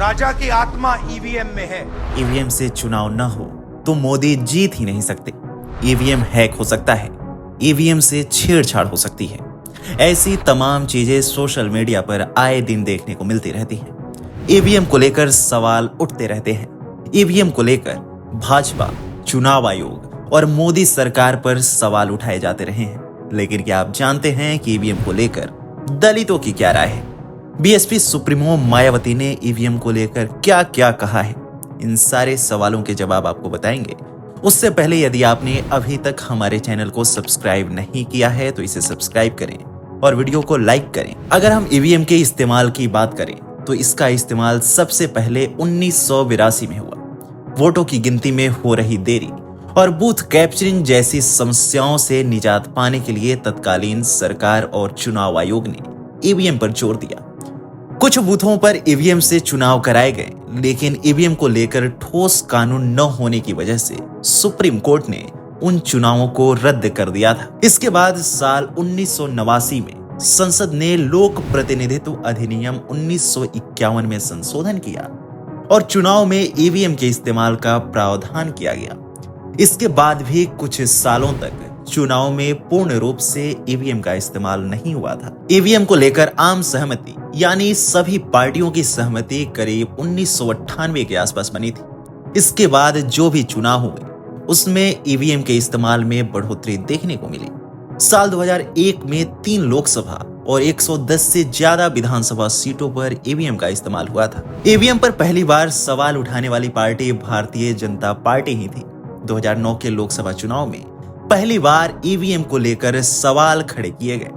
राजा की आत्मा ईवीएम में है। ईवीएम से चुनाव न हो तो मोदी जीत ही नहीं सकते। ईवीएम हैक हो सकता है, ईवीएम से छेड़छाड़ हो सकती है। ऐसी तमाम चीजें सोशल मीडिया पर आए दिन देखने को मिलती रहती हैं। ईवीएम को लेकर सवाल उठते रहते हैं। ईवीएम को लेकर भाजपा, चुनाव आयोग और मोदी सरकार पर सवाल उठाए जाते रहे हैं। लेकिन क्या आप जानते हैं कि ईवीएम को लेकर दलितों की क्या राय है? बीएसपी सुप्रीमो मायावती ने ईवीएम को लेकर क्या क्या कहा है, इन सारे सवालों के जवाब आपको बताएंगे। उससे पहले यदि आपने अभी तक हमारे चैनल को सब्सक्राइब नहीं किया है तो इसे सब्सक्राइब करें और वीडियो को लाइक करें। अगर हम ईवीएम के इस्तेमाल की बात करें तो इसका इस्तेमाल सबसे पहले 1982 में हुआ। वोटों की गिनती में हो रही देरी और बूथ कैप्चरिंग जैसी समस्याओं से निजात पाने के लिए तत्कालीन सरकार और चुनाव आयोग ने ईवीएम पर जोर दिया। कुछ बूथों पर ईवीएम से चुनाव कराए गए, लेकिन ईवीएम को लेकर ठोस कानून न होने की वजह से सुप्रीम कोर्ट ने उन चुनावों को रद्द कर दिया था। इसके बाद साल 1989 में संसद ने लोक प्रतिनिधित्व अधिनियम 1951 में संशोधन किया और चुनाव में ईवीएम के इस्तेमाल का प्रावधान किया गया। इसके बाद भी कुछ सालों तक चुनाव में पूर्ण रूप से ईवीएम का इस्तेमाल नहीं हुआ था। ईवीएम को लेकर आम सहमति यानी सभी पार्टियों की सहमति करीब 1998 के आसपास बनी थी। इसके बाद जो भी चुनाव हुए उसमें ईवीएम के इस्तेमाल में बढ़ोतरी देखने को मिली। साल 2001 में 3 लोकसभा और 110 से ज्यादा विधानसभा सीटों पर ईवीएम का इस्तेमाल हुआ था। ईवीएम पर पहली बार सवाल उठाने वाली पार्टी भारतीय जनता पार्टी ही थी। 2009 के लोकसभा चुनाव में पहली बार ईवीएम को लेकर सवाल खड़े किए गए।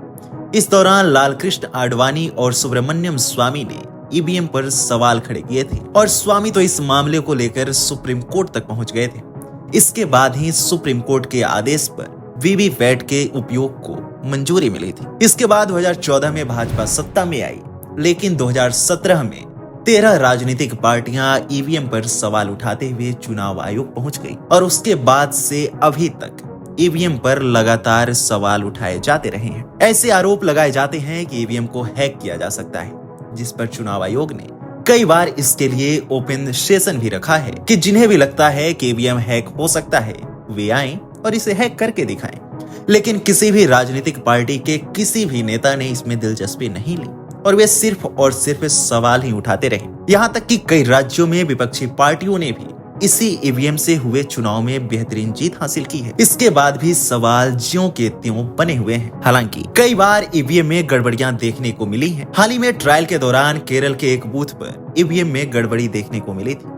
इस दौरान लालकृष्ण आडवाणी और सुब्रमण्यम स्वामी ने ईवीएम पर सवाल खड़े किए थे और स्वामी तो इस मामले को लेकर सुप्रीम कोर्ट तक पहुंच गए थे। इसके बाद ही सुप्रीम कोर्ट के आदेश पर वीवीपैट के उपयोग को मंजूरी मिली थी। इसके बाद 2014 में भाजपा सत्ता में आई, लेकिन 2017 में 13 राजनीतिक पार्टियां ईवीएम पर सवाल उठाते हुए चुनाव आयोग पहुंच गई और उसके बाद से अभी तक ईवीएम पर लगातार सवाल उठाए जाते रहे हैं। ऐसे आरोप लगाए जाते हैं कि ईवीएम को हैक किया जा सकता है, जिस पर चुनाव आयोग ने कई बार इसके लिए ओपन सेशन भी रखा है कि जिन्हें भी लगता है कि ईवीएम हैक हो सकता है वे आएं और इसे हैक करके दिखाएं। लेकिन किसी भी राजनीतिक पार्टी के किसी भी नेता ने इसमें दिलचस्पी नहीं ली और वे सिर्फ और सिर्फ सवाल ही उठाते रहे। यहाँ तक कि कई राज्यों में विपक्षी पार्टियों ने भी इसी ईवीएम से हुए चुनाव में बेहतरीन जीत हासिल की है। इसके बाद भी सवाल ज्यों के त्यों बने हुए हैं। हालांकि कई बार ईवीएम में गड़बड़ियां देखने को मिली हैं। हाल ही में ट्रायल के दौरान केरल के एक बूथ पर ईवीएम में गड़बड़ी देखने को मिली थी,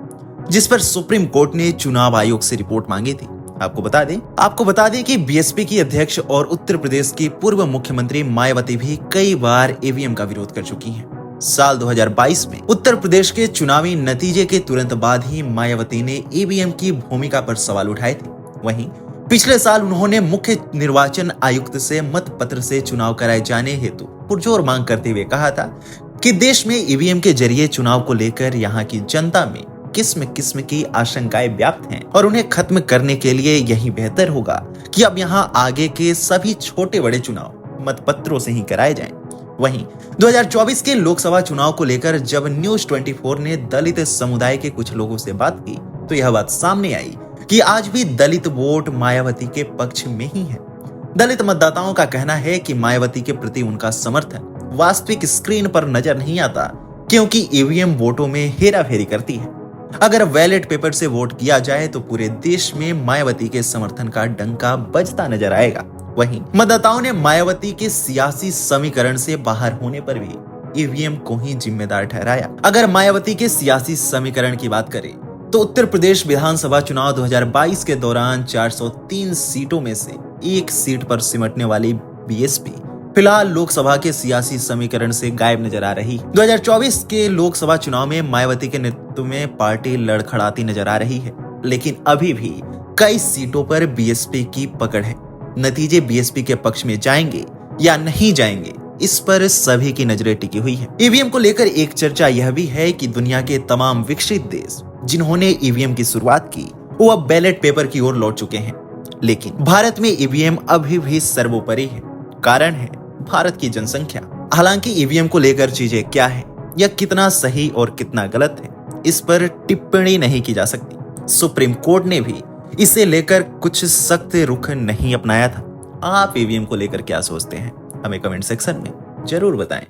जिस पर सुप्रीम कोर्ट ने चुनाव आयोग से रिपोर्ट मांगी थी। आपको बता दें कि बीएसपी की अध्यक्ष और उत्तर प्रदेश की पूर्व मुख्यमंत्री मायावती भी कई बार ईवीएम का विरोध कर चुकी हैं। साल 2022 में उत्तर प्रदेश के चुनावी नतीजे के तुरंत बाद ही मायावती ने ईवीएम की भूमिका पर सवाल उठाए थे। वहीं पिछले साल उन्होंने मुख्य निर्वाचन आयुक्त से मत पत्र से चुनाव कराए जाने हेतु पुरजोर मांग करते हुए कहा था कि देश में ईवीएम के जरिए चुनाव को लेकर यहाँ की जनता में किस्म किस्म की आशंकाएं व्याप्त हैं और उन्हें खत्म करने के लिए यही बेहतर होगा कि अब यहाँ आगे के सभी छोटे बड़े चुनाव मतपत्रों से ही कराए जाएं। वहीं 2024 के लोकसभा चुनाव को लेकर जब न्यूज 24 ने दलित समुदाय के कुछ लोगों से बात की तो यह बात सामने आई कि आज भी दलित वोट मायावती के पक्ष में ही है। दलित मतदाताओं का कहना है कि मायावती के प्रति उनका समर्थन वास्तविक स्क्रीन पर नजर नहीं आता, क्योंकि ईवीएम वोटों में हेराफेरी करती है। अगर बैलेट पेपर से वोट किया जाए तो पूरे देश में मायावती के समर्थन का डंका बजता नजर आएगा। वहीं मतदाताओं ने मायावती के सियासी समीकरण से बाहर होने पर भी ईवीएम को ही जिम्मेदार ठहराया। अगर मायावती के सियासी समीकरण की बात करें तो उत्तर प्रदेश विधानसभा चुनाव 2022 के दौरान 403 सीटों में से एक सीट पर सिमटने वाली बीएसपी फिलहाल लोकसभा के सियासी समीकरण से गायब नजर आ रही। 2024 के लोकसभा चुनाव में मायावती के नेतृत्व में पार्टी लड़खड़ाती नजर आ रही है, लेकिन अभी भी कई सीटों पर बीएसपी की पकड़ है। नतीजे बीएसपी के पक्ष में जाएंगे या नहीं जाएंगे, इस पर सभी की नजरें टिकी हुई है। ईवीएम को लेकर एक चर्चा यह भी है कि दुनिया के तमाम विकसित देश जिन्होंने ईवीएम की शुरुआत की वो अब बैलेट पेपर की ओर लौट चुके हैं, लेकिन भारत में ईवीएम अभी भी सर्वोपरि है। कारण है भारत की जनसंख्या। हालांकि ईवीएम को लेकर चीजें क्या है यह कितना सही और कितना गलत है, इस पर टिप्पणी नहीं की जा सकती। सुप्रीम कोर्ट ने भी इसे लेकर कुछ सख्त रुख नहीं अपनाया था। आप ईवीएम को लेकर क्या सोचते हैं, हमें कमेंट सेक्शन में जरूर बताएं।